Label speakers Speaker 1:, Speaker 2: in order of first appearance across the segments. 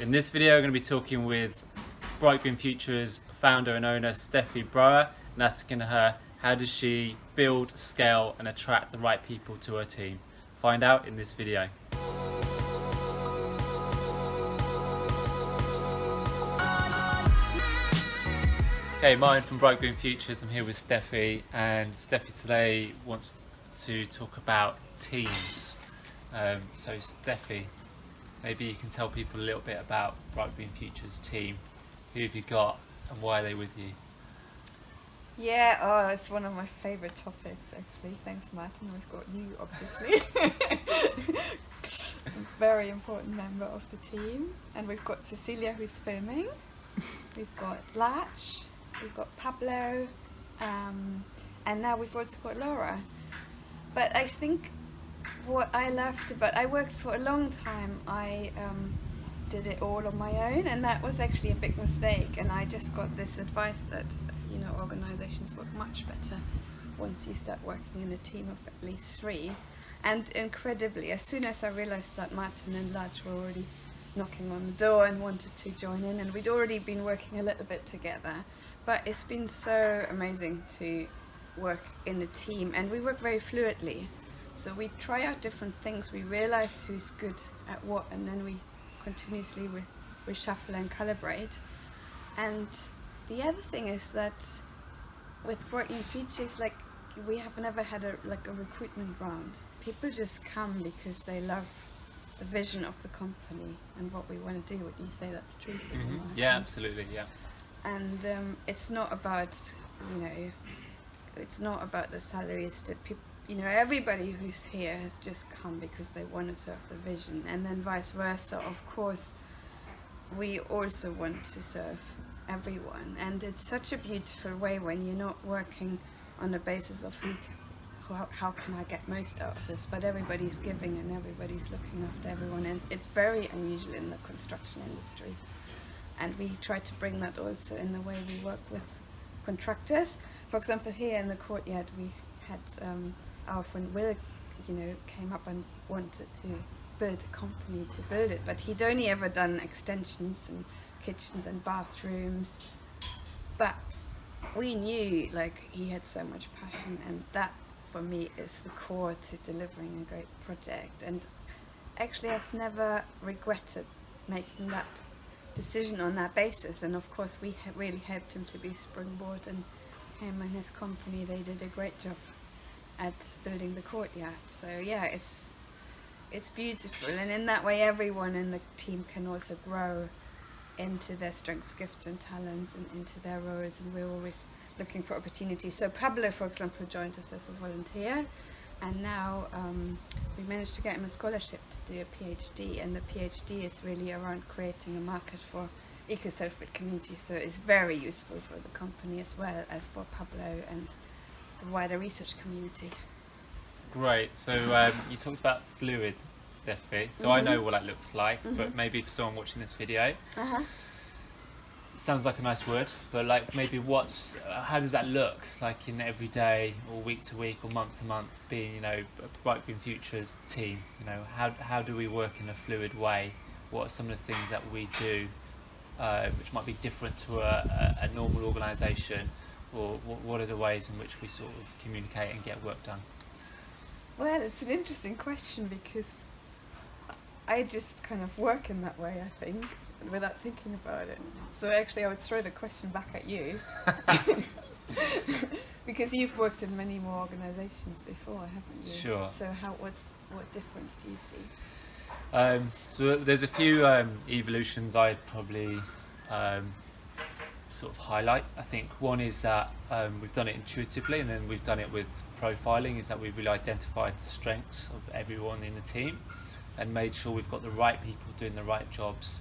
Speaker 1: In this video, I'm going to be talking with Bright Green Futures founder and owner Steffie and asking her how does she build, scale and attract the right people to her team. Find out in this video. Okay, mine from Bright Green Futures. I'm here with Steffie, and Steffie today wants to talk about teams. So Steffie, maybe you can tell people a little bit about Bright Green Futures team. Who have you got and why are they with you?
Speaker 2: Yeah, it's one of my favourite topics actually. Thanks, Martin. We've got you, obviously. A very important member of the team. And we've got Cecilia, who's filming. We've got Latch. We've got Pablo. And now we've also got Laura. But I think what I loved about, I worked for a long time. I did it all on my own, and that was actually a big mistake. And I just got this advice that, you know, organizations work much better once you start working in a team of at least 3. And incredibly, as soon as I realized that Martin and Laj were already knocking on the door and wanted to join in, and we'd already been working a little bit together, but it's been so amazing to work in a team, and we work very fluidly. So we try out different things, we realize who's good at what, and then we continuously reshuffle and calibrate. And the other thing is that with Bright Green Futures, like, we have never had a recruitment round. People just come because they love the vision of the company and what we want to do. Would you say that's true?
Speaker 1: Yeah, absolutely, yeah.
Speaker 2: And it's not about, you know, it's not about the salaries. That people, you know, everybody who's here has just come because they want to serve the vision, and then vice versa. Of course, we also want to serve everyone, and it's such a beautiful way when you're not working on the basis of how can I get most out of this, but everybody's giving and everybody's looking after everyone, and it's very unusual in the construction industry. And we try to bring that also in the way we work with contractors. For example, here in the courtyard, we had our friend Will, you know, came up and wanted to build a company to build it, but he'd only ever done extensions and kitchens and bathrooms. But we knew, like, he had so much passion, and that for me is the core to delivering a great project. And actually I've never regretted making that decision on that basis, and of course we really helped him to be springboard, and him and his company, they did a great job at building the courtyard. So yeah, it's beautiful, and in that way everyone in the team can also grow into their strengths, gifts and talents, and into their roles, and we're always looking for opportunities. So Pablo, for example, joined us as a volunteer, and now we managed to get him a scholarship to do a PhD, and the PhD is really around creating a market for eco-self-built communities. So it's very useful for the company as well as for Pablo and the wider research community.
Speaker 1: Great. So you talked about fluid, Steffie. So I know what that looks like, but maybe for someone watching this video, it sounds like a nice word, but like maybe how does that look like in every day or week to week or month to month, being, you know, a Bright Green Futures team? You know, how do we work in a fluid way? What are some of the things that we do which might be different to a normal organisation, or what are the ways in which we sort of communicate and get work done?
Speaker 2: Well, it's an interesting question because I just kind of work in that way, I think, without thinking about it. So actually I would throw the question back at you. Because you've worked in many more organisations before, haven't you?
Speaker 1: Sure.
Speaker 2: So what difference do you see?
Speaker 1: So there's a few evolutions I'd probably sort of highlight. I think one is that we've done it intuitively, and then we've done it with profiling, is that we've really identified the strengths of everyone in the team and made sure we've got the right people doing the right jobs,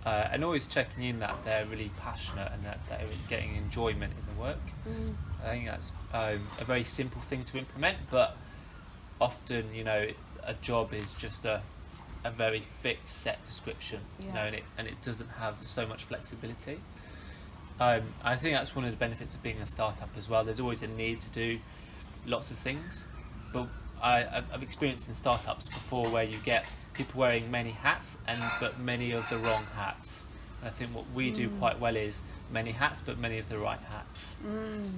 Speaker 1: and always checking in that they're really passionate and that they're getting enjoyment in the work. I think that's a very simple thing to implement, but often, you know, a job is just a very fixed set description, you know, and it doesn't have so much flexibility. I think that's one of the benefits of being a startup as well. There's always a need to do lots of things, but I've experienced in startups before where you get people wearing many hats, but many of the wrong hats. And I think what we do quite well is many hats, but many of the right hats,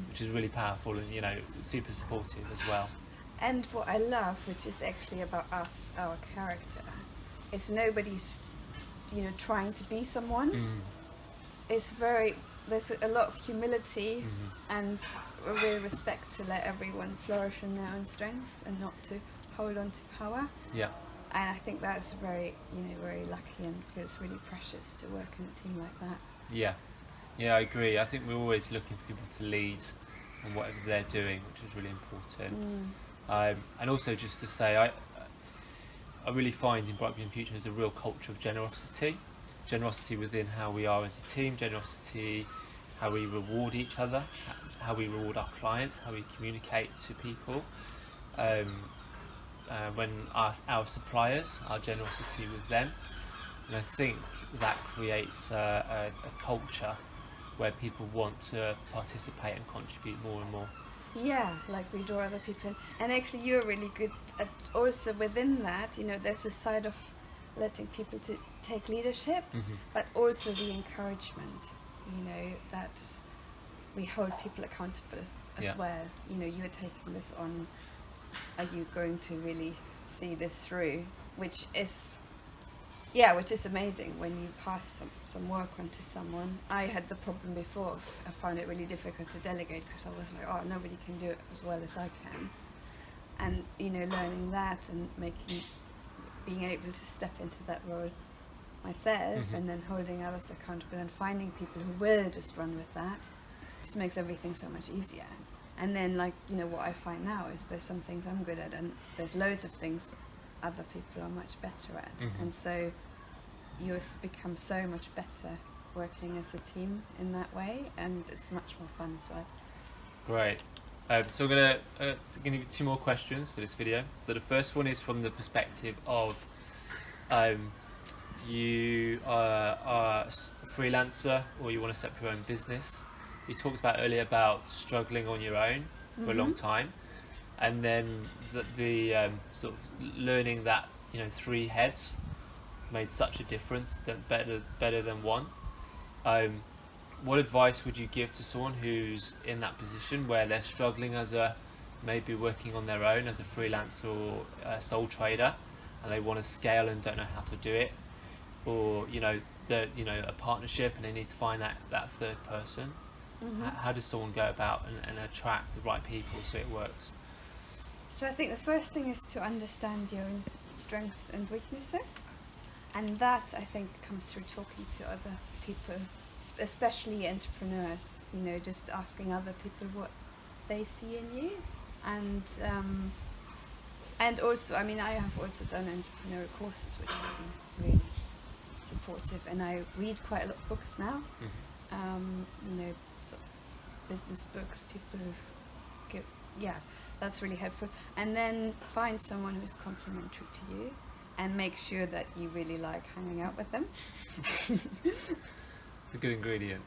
Speaker 1: which is really powerful and, you know, super supportive as well.
Speaker 2: And what I love, which is actually about us, our character, is nobody's, you know, trying to be someone. It's there's a lot of humility and a real respect to let everyone flourish in their own strengths and not to hold on to power.
Speaker 1: Yeah.
Speaker 2: And I think that's very, you know, very lucky, and feels really precious to work in a team like that.
Speaker 1: Yeah, I agree. I think we're always looking for people to lead on whatever they're doing, which is really important. And also, just to say, I really find in Bright Being Future there's a real culture of generosity within how we are as a team, generosity, how we reward each other, how we reward our clients, how we communicate to people. When our suppliers, our generosity with them, and I think that creates a culture where people want to participate and contribute more and more.
Speaker 2: Yeah, like we draw other people in. And actually you're really good at also within that, you know, there's a side of letting people to take leadership, but also the encouragement, you know, that we hold people accountable as well. You know, you're taking this on, are you going to really see this through? Which is amazing when you pass some work on to someone. I had the problem before. I found it really difficult to delegate because I was like, oh, nobody can do it as well as I can. And, you know, learning that and being able to step into that role myself and then holding others accountable and finding people who will just run with that just makes everything so much easier. And then, like, you know, what I find now is there's some things I'm good at and there's loads of things other people are much better at. And so you become so much better working as a team in that way, and it's much more fun as well.
Speaker 1: Great. So I'm going to give you 2 more questions for this video. So the first one is from the perspective of you are a freelancer or you want to set up your own business. You talked about earlier about struggling on your own for a long time, and then the sort of learning that, you know, 3 heads made such a difference, that better than one. What advice would you give to someone who's in that position where they're struggling as maybe working on their own as a freelance or a sole trader, and they want to scale and don't know how to do it, or, you know, a partnership and they need to find that third person? How does someone go about and attract the right people so it works?
Speaker 2: So I think the first thing is to understand your own strengths and weaknesses, and that, I think, comes through talking to other people, especially entrepreneurs, you know, just asking other people what they see in you. And also, I mean, I have also done entrepreneurial courses which have been really supportive, and I read quite a lot of books now, you know, sort of business books, people who give, that's really helpful. And then find someone who's complementary to you and make sure that you really like hanging out with them.
Speaker 1: It's a good ingredient.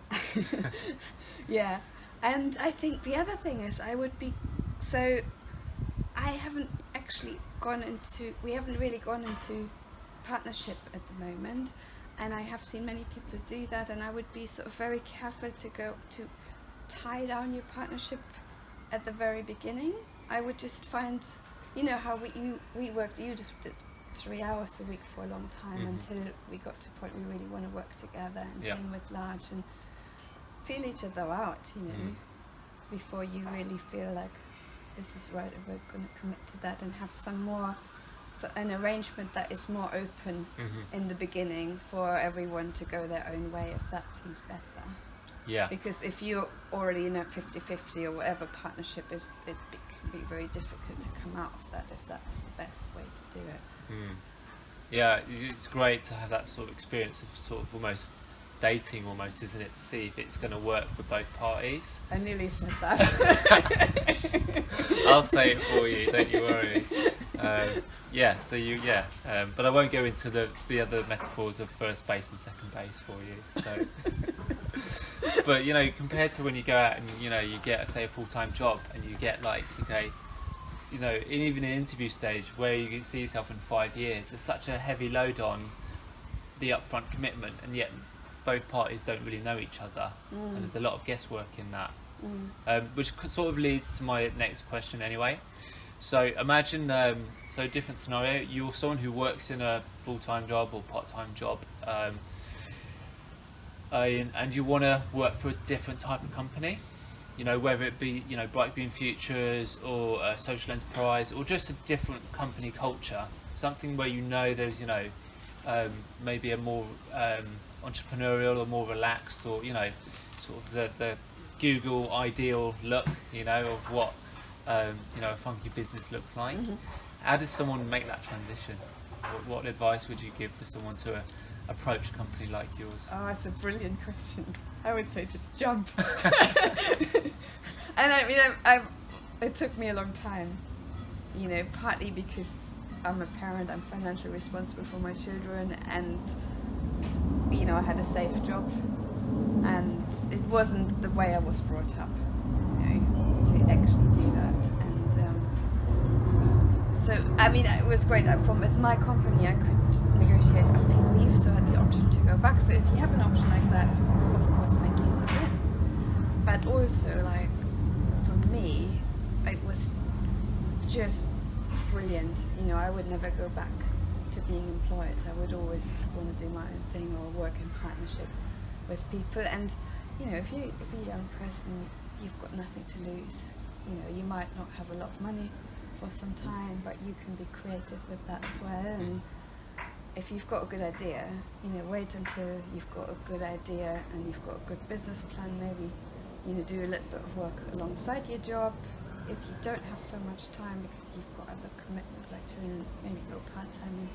Speaker 2: Yeah. And I think the other thing is we haven't really gone into partnership at the moment, and I have seen many people do that, and I would be sort of very careful to tie down your partnership at the very beginning. I would just find, you know, how we worked, you just did 3 hours a week for a long time until we got to a point we really want to work together, and same with large, and feel each other out, you know, before you really feel like this is right and we're going to commit to that, and have an arrangement that is more open in the beginning for everyone to go their own way, if that seems better.
Speaker 1: Yeah.
Speaker 2: Because if you're already in a 50-50 or whatever partnership is, it can be very difficult to come out of that if that's the best way to do it.
Speaker 1: Yeah, it's great to have that sort of experience of sort of almost dating, almost, isn't it, to see if it's going to work for both parties.
Speaker 2: I nearly said that.
Speaker 1: I'll say it for you, don't you worry. But I won't go into the other metaphors of first base and second base for you. So, but, you know, compared to when you go out and, you know, you get, say, a full-time job and you get like, okay, you know, even in interview stage where you can see yourself in 5 years, there's such a heavy load on the upfront commitment, and yet both parties don't really know each other, and there's a lot of guesswork in that. Which sort of leads to my next question anyway. So imagine, so different scenario, you're someone who works in a full-time job or part-time job, and you want to work for a different type of company, you know, whether it be, you know, Bright Green Futures or a social enterprise or just a different company culture, something where you know there's, you know, maybe a more entrepreneurial or more relaxed, or, you know, sort of the Google ideal look, you know, of what you know, a funky business looks like. How does someone make that transition? What advice would you give for someone to approach a company like yours?
Speaker 2: Oh, that's a brilliant question. I would say just jump. And I mean, it took me a long time, you know, partly because I'm a parent, I'm financially responsible for my children, and, you know, I had a safe job, and it wasn't the way I was brought up, you know, to actually do that. And so, I mean, it was great. With my company, I could negotiate unpaid leave, so I had the option to go back. So if you have an option like that, of course, make use of it. But also, like, for me, it was just brilliant. You know, I would never go back to being employed. I would always want to do my own thing or work in partnership with people. And, you know, if you're a young person, you've got nothing to lose. You know, you might not have a lot of money for some time, but you can be creative with that as well. And if you've got a good idea, you know, wait until you've got a good idea and you've got a good business plan. Maybe, you know, do a little bit of work alongside your job. If you don't have so much time because you've got other commitments like children, maybe go part-time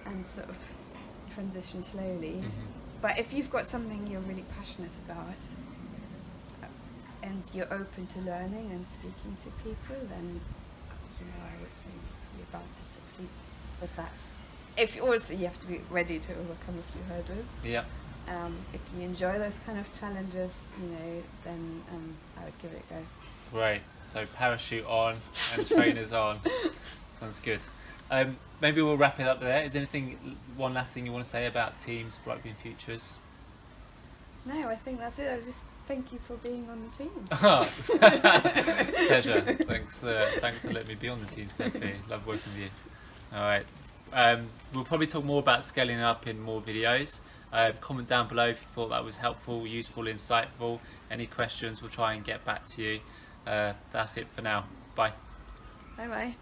Speaker 2: and sort of transition slowly. But if you've got something you're really passionate about and you're open to learning and speaking to people, then, you know, I would say you're bound to succeed with that. If you have to be ready to overcome a few hurdles.
Speaker 1: Yeah.
Speaker 2: If you enjoy those kind of challenges, you know, then I would give it a go.
Speaker 1: Great. So parachute on and trainers on. Sounds good. Maybe we'll wrap it up there. Is there one last thing you want to say about teams, Bright Green Futures?
Speaker 2: No, I think that's it. I just thank you for being on the team.
Speaker 1: Pleasure. Thanks for letting me be on the team, Steffie. Love working with you. All right. We'll probably talk more about scaling up in more videos. Comment down below if you thought that was helpful, useful, insightful. Any questions, we'll try and get back to you. That's it for now. Bye.
Speaker 2: Bye bye.